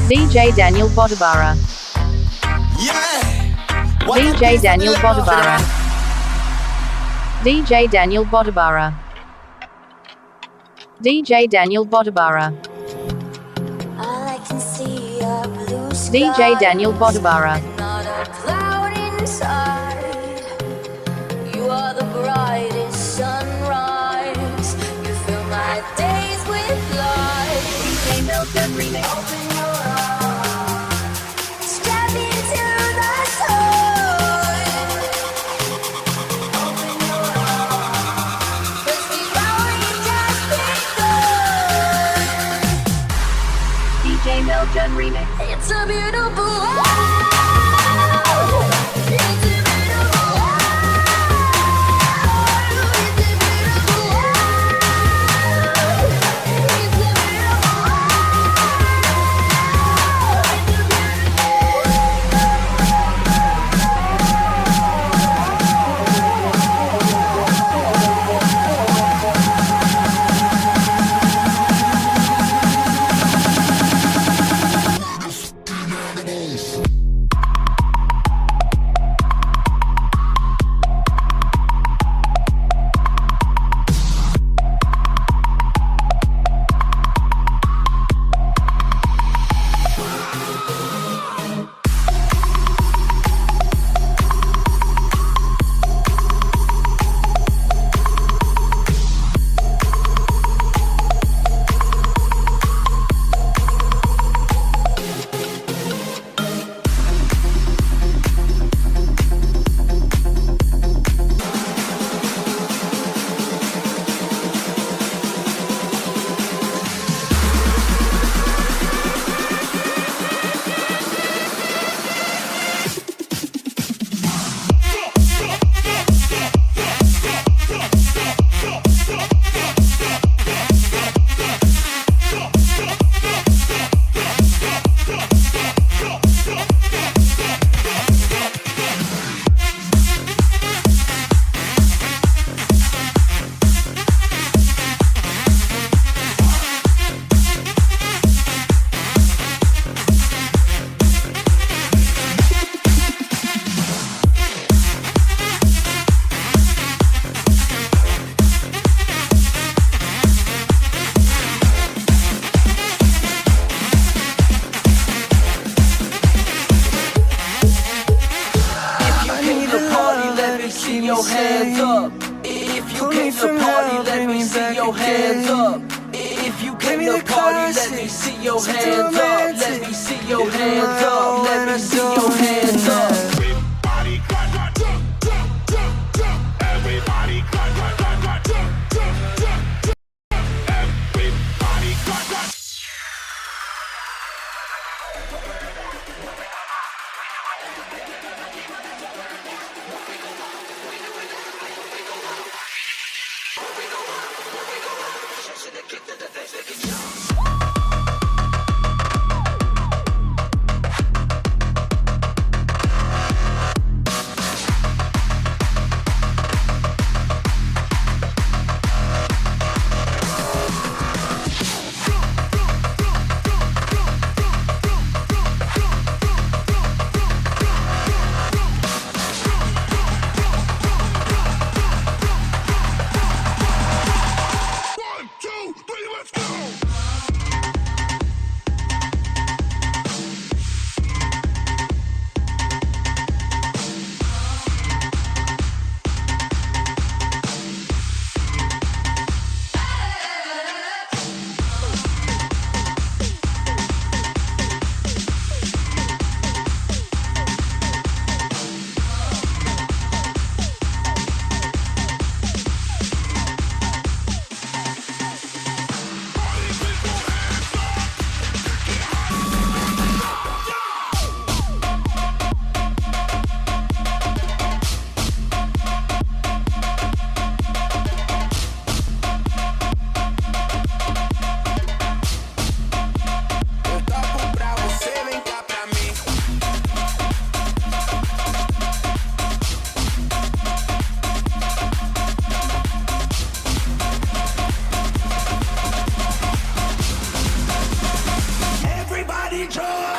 DJ Daniel Bodabara. DJ Daniel Bodabara. DJ Daniel Bodabara. DJ Daniel Bodabara. DJ Daniel Bodabara. You are the brightest sunrise. You fill my days with light. DJ Milton remix. Open your heart. Step into the sun. Open your heart. 'Cause we've only just begun. DJ Milton remix. It's a beautiful world. see your hands up. If you came to party, let me see your hands up. If you came to party, let me see your hands up. Let me see your hands up. Let me see your hands up. Everybody clap, clap. Everybody clap, clap, clap, clap. Everybody clap, clap. rejoice.